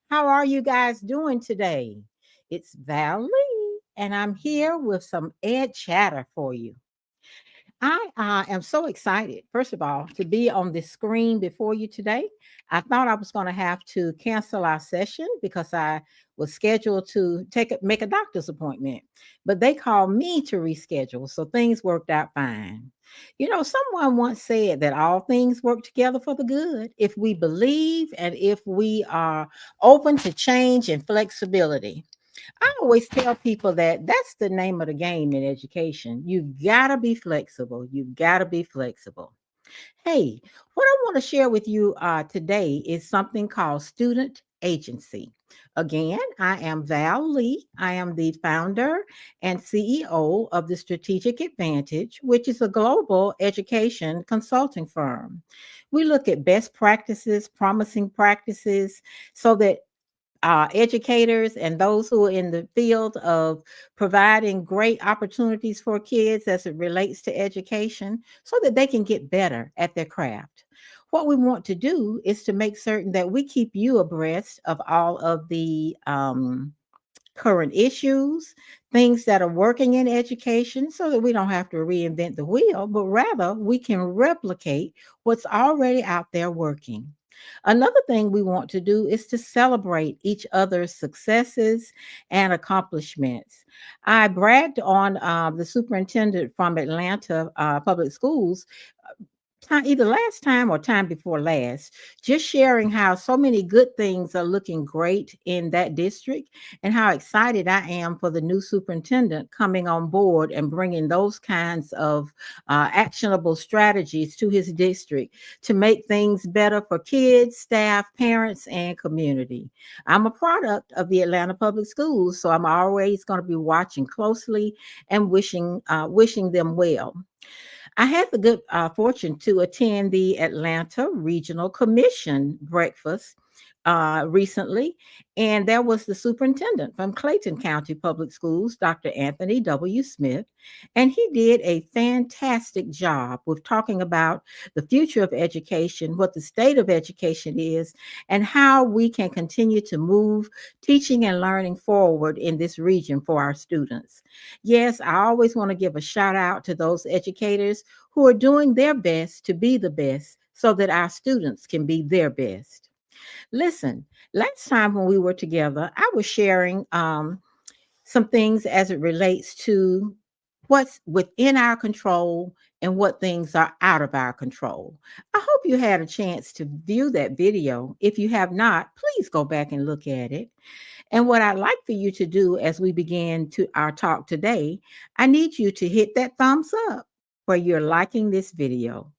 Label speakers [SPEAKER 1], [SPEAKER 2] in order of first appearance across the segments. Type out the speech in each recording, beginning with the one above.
[SPEAKER 1] How are you guys doing today? It's Val Lee, and I'm here with some Ed chatter for you. I am so excited, first of all, to be on this screen before you today. I thought I was going to have to cancel our session because I was scheduled to make a doctor's appointment, but they called me to reschedule, so things worked out fine. You know, someone once said that all things work together for the good if we believe and if we are open to change and flexibility. I always tell people that that's the name of the game in education. You gotta be flexible. You gotta be flexible. Hey, what I want to share with you today is something called student agency. Again, I am Val Lee. I am the founder and CEO of the Strategic Advantage, which is a global education consulting firm. We look at best practices, promising practices, so that educators and those who are in the field of providing great opportunities for kids as it relates to education so that they can get better at their craft. What we want to do is to make certain that we keep you abreast of all of the current issues, things that are working in education so that we don't have to reinvent the wheel, but rather we can replicate what's already out there working. Another thing we want to do is to celebrate each other's successes and accomplishments. I bragged on the superintendent from Atlanta Public Schools either last time or time before last, just sharing how so many good things are looking great in that district and how excited I am for the new superintendent coming on board and bringing those kinds of actionable strategies to his district to make things better for kids, staff, parents, and community. I'm a product of the Atlanta Public Schools, so I'm always going to be watching closely and wishing them well. I had the good fortune to attend the Atlanta Regional Commission breakfast recently, and there was the superintendent from Clayton County Public Schools, Dr. Anthony W. Smith, and he did a fantastic job with talking about the future of education, what the state of education is, and how we can continue to move teaching and learning forward in this region for our students. Yes, I always want to give a shout out to those educators who are doing their best to be the best so that our students can be their best. Listen, last time when we were together, I was sharing some things as it relates to what's within our control and what things are out of our control. I hope you had a chance to view that video. If you have not, please go back and look at it. And what I'd like for you to do as we begin to our talk today, I need you to hit that thumbs up where you're liking this video.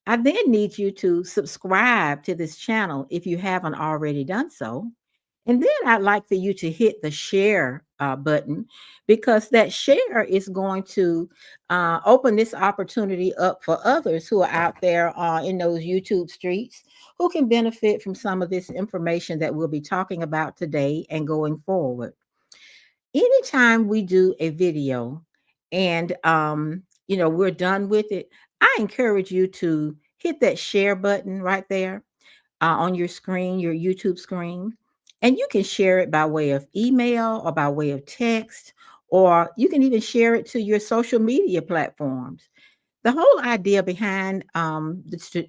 [SPEAKER 1] I then need you to subscribe to this channel if you haven't already done so. And then I'd like for you to hit the share button because that share is going to open this opportunity up for others who are out there in those YouTube streets who can benefit from some of this information that we'll be talking about today and going forward. Anytime we do a video and we're done with it, I encourage you to hit that share button right there on your screen, your YouTube screen, and you can share it by way of email or by way of text, or you can even share it to your social media platforms. The whole idea behind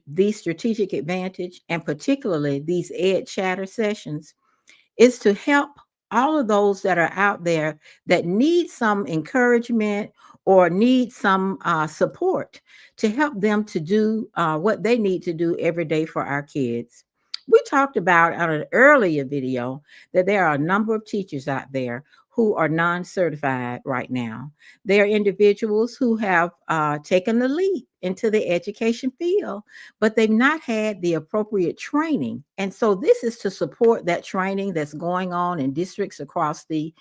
[SPEAKER 1] these strategic advantage and particularly these Ed Chatter sessions is to help all of those that are out there that need some encouragement or need some support to help them to do what they need to do every day for our kids. We talked about on an earlier video that there are a number of teachers out there who are non certified right now. They are individuals who have taken the leap into the education field, but they've not had the appropriate training. And so this is to support that training that's going on in districts across the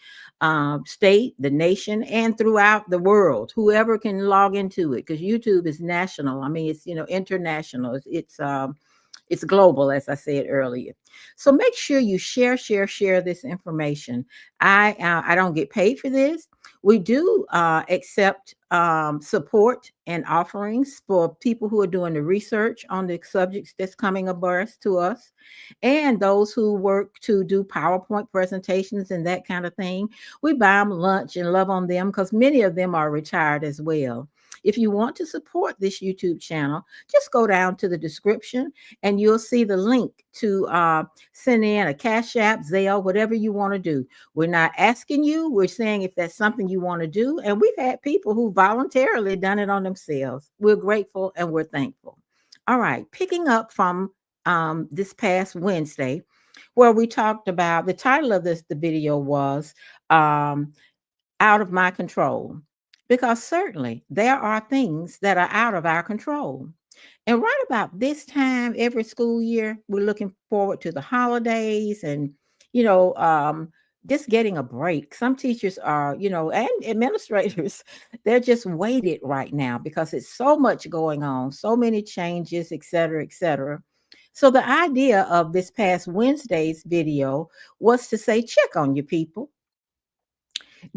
[SPEAKER 1] state, the nation, and throughout the world. Whoever can log into it, because YouTube is national. I mean, it's international. It's global, as I said earlier. So make sure you share this information. I don't get paid for this. We do accept support and offerings for people who are doing the research on the subjects that's coming abreast to us, and those who work to do PowerPoint presentations and that kind of thing. We buy them lunch and love on them because many of them are retired as well. If you want to support this YouTube channel, just go down to the description and you'll see the link to send in a Cash App, Zelle, whatever you want to do. We're not asking you, we're saying if that's something you want to do. And we've had people who voluntarily done it on themselves. We're grateful and we're thankful. All right, picking up from this past Wednesday, where we talked about the title of the video was um, Out of My Control. Because certainly there are things that are out of our control. And right about this time every school year, we're looking forward to the holidays and, you know, just getting a break. Some teachers are, and administrators, they're just weighted right now because it's so much going on, so many changes, et cetera, et cetera. So the idea of this past Wednesday's video was to say, check on your people.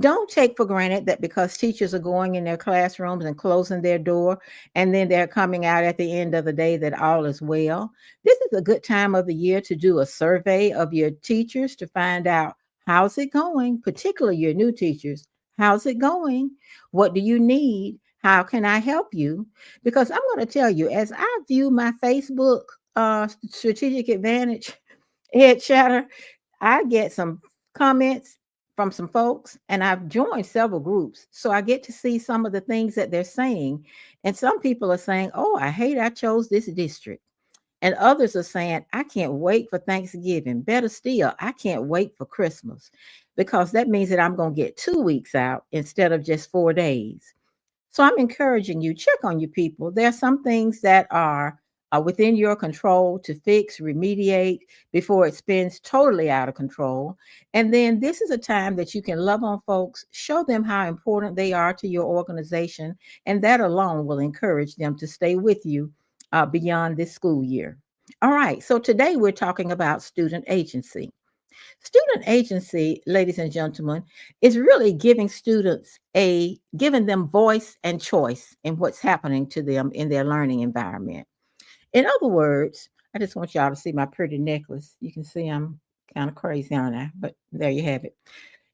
[SPEAKER 1] Don't take for granted that because teachers are going in their classrooms and closing their door and then they're coming out at the end of the day that all is well. This is a good time of the year to do a survey of your teachers to find out how's it going, particularly your new teachers. How's it going? What do you need? How can I help you? Because I'm going to tell you, as I view my Facebook strategic advantage head chatter, I get some comments from some folks, and I've joined several groups. So I get to see some of the things that they're saying. And some people are saying, oh, I hate I chose this district. And others are saying, I can't wait for Thanksgiving. Better still, I can't wait for Christmas because that means that I'm going to get 2 weeks out instead of just 4 days. So I'm encouraging you, check on your people. There are some things that are within your control to fix, remediate before it spins totally out of control. And then this is a time that you can love on folks, show them how important they are to your organization, and that alone will encourage them to stay with you beyond this school year. All right, so today we're talking about student agency. Student agency, ladies and gentlemen, is really giving them voice and choice in what's happening to them in their learning environment. In other words, I just want y'all to see my pretty necklace. You can see I'm kind of crazy on that, but there you have it.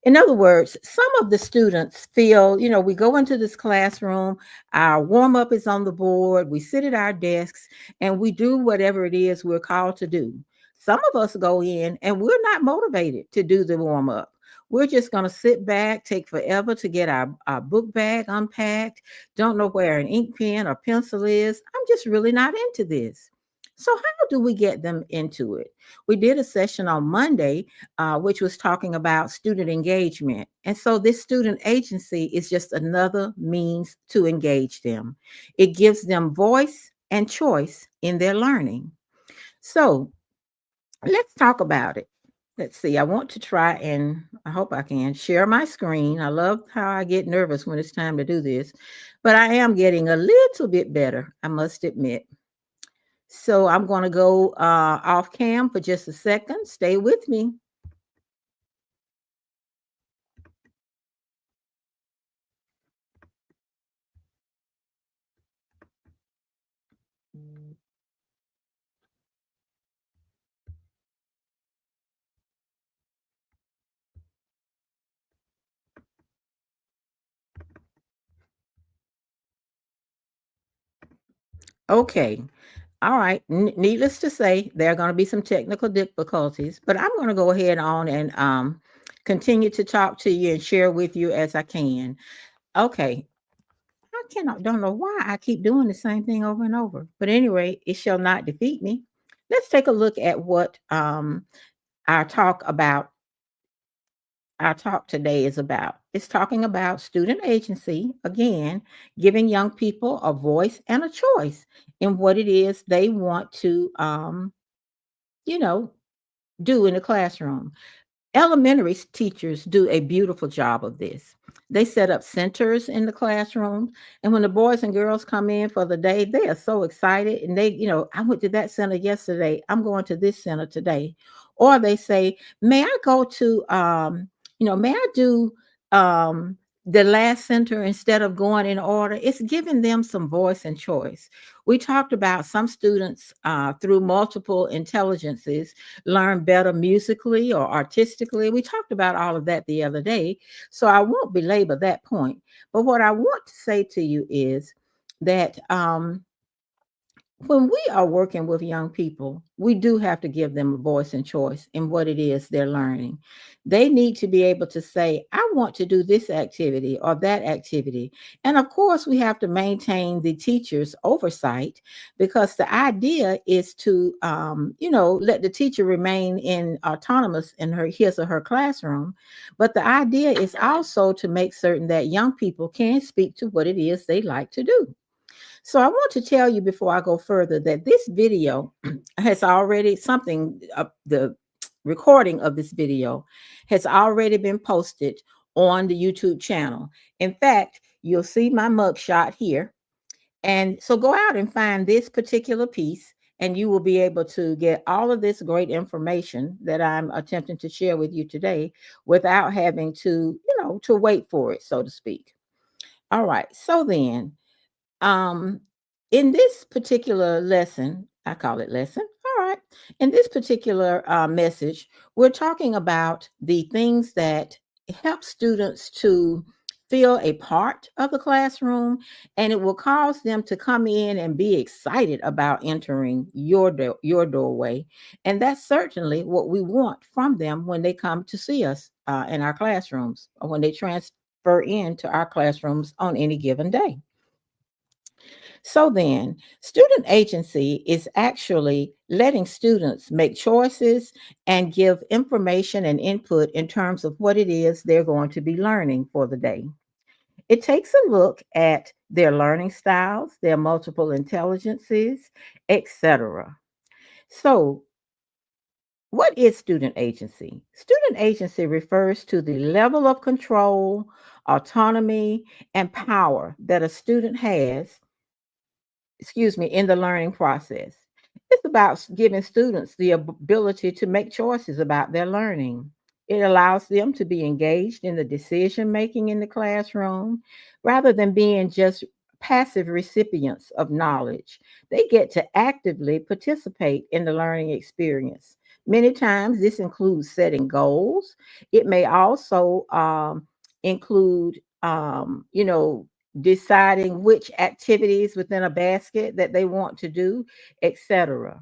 [SPEAKER 1] In other words, some of the students feel, we go into this classroom, our warm up is on the board, we sit at our desks, and we do whatever it is we're called to do. Some of us go in and we're not motivated to do the warm up. We're just going to sit back, take forever to get our book bag unpacked, don't know where an ink pen or pencil is. I'm just really not into this. So, how do we get them into it? We did a session on Monday which was talking about student engagement. And so this student agency is just another means to engage them. It gives them voice and choice in their learning. So let's talk about it. Let's see. I want to try and I hope I can share my screen. I love how I get nervous when it's time to do this, but I am getting a little bit better, I must admit. So I'm going to go off cam for just a second. Stay with me. Okay. All right. Needless to say, there are going to be some technical difficulties, but I'm going to go ahead on and continue to talk to you and share with you as I can. Okay. I cannot, don't know why I keep doing the same thing over and over, but anyway, it shall not defeat me. Let's take a look at what our talk about our talk today is about. It's talking about student agency, again, giving young people a voice and a choice in what it is they want to, you know, do in the classroom. Elementary teachers do a beautiful job of this. They set up centers in the classrooms. And when the boys and girls come in for the day, they are so excited. And I went to that center yesterday. I'm going to this center today. Or they say, may I go to, may I do the last center instead of going in order? It's giving them some voice and choice. We talked about some students through multiple intelligences learn better musically or artistically. We talked about all of that the other day, so I won't belabor that point. But what I want to say to you is that when we are working with young people, we do have to give them a voice and choice in what it is they're learning. They need to be able to say, I want to do this activity or that activity. And of course, we have to maintain the teacher's oversight, because the idea is to, let the teacher remain in autonomous in his or her classroom. But the idea is also to make certain that young people can speak to what it is they like to do. So I want to tell you before I go further that this video has already the recording of this video has already been posted on the YouTube channel. In fact, you'll see my mugshot here. And so go out and find this particular piece, and you will be able to get all of this great information that I'm attempting to share with you today without having to wait for it, so to speak. All right. So then, um, in this particular lesson, I call it lesson. All right. In this particular message, we're talking about the things that help students to feel a part of the classroom, and it will cause them to come in and be excited about entering your doorway. And that's certainly what we want from them when they come to see us in our classrooms, or when they transfer into our classrooms on any given day. So then, student agency is actually letting students make choices and give information and input in terms of what it is they're going to be learning for the day. It takes a look at their learning styles, their multiple intelligences, etc. So, what is student agency? Student agency refers to the level of control, autonomy, and power that a student has, in the learning process. It's about giving students the ability to make choices about their learning. It allows them to be engaged in the decision making in the classroom rather than being just passive recipients of knowledge. They get to actively participate in the learning experience. Many times, this includes setting goals. It may also include, deciding which activities within a basket that they want to do, etc.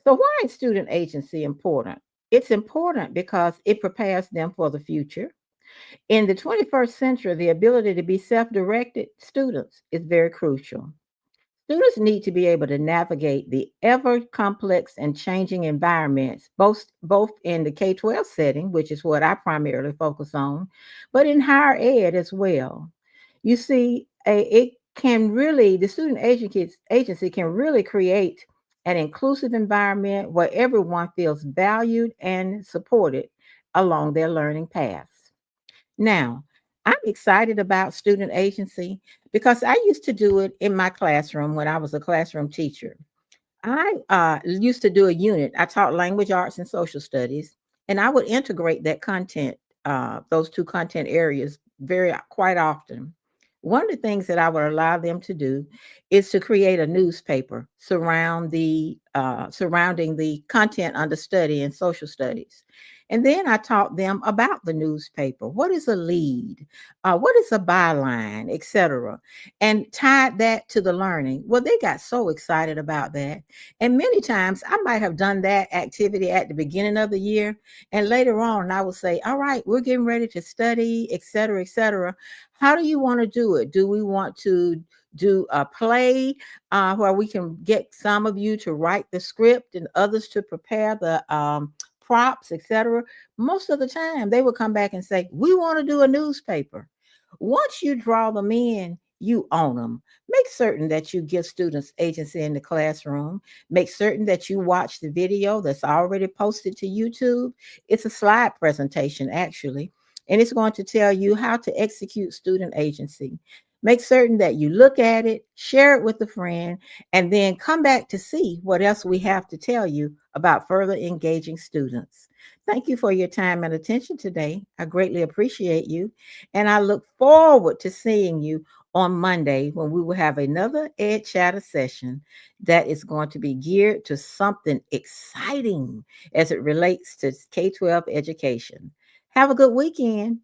[SPEAKER 1] So, why is student agency important? It's important because it prepares them for the future. In the 21st century, the ability to be self directed students is very crucial. Students need to be able to navigate the ever complex and changing environments, both in the K 12 setting, which is what I primarily focus on, but in higher ed as well. You see, the student agency can really create an inclusive environment where everyone feels valued and supported along their learning paths. Now, I'm excited about student agency because I used to do it in my classroom when I was a classroom teacher. I used to do a unit. I taught language arts and social studies, and I would integrate that content, those two content areas, quite often. One of the things that I would allow them to do is to create a newspaper surrounding the content under study and social studies. And then I taught them about the newspaper. What is a lead? What is a byline, etc., and tied that to the learning. Well, they got so excited about that. And many times I might have done that activity at the beginning of the year. And later on, I will say, all right, we're getting ready to study, et cetera, et cetera. How do you want to do it? Do we want to do a play where we can get some of you to write the script and others to prepare the props, etc.? Most of the time, they would come back and say, we want to do a newspaper. Once you draw them in, you own them. Make certain that you give students agency in the classroom. Make certain that you watch the video that's already posted to YouTube. It's a slide presentation, actually. and it's going to tell you how to execute student agency. Make certain that you look at it, share it with a friend, and then come back to see what else we have to tell you about further engaging students. Thank you for your time and attention today. I greatly appreciate you, and I look forward to seeing you on Monday when we will have another Ed Chatter session that is going to be geared to something exciting as it relates to K 12 education. Have a good weekend.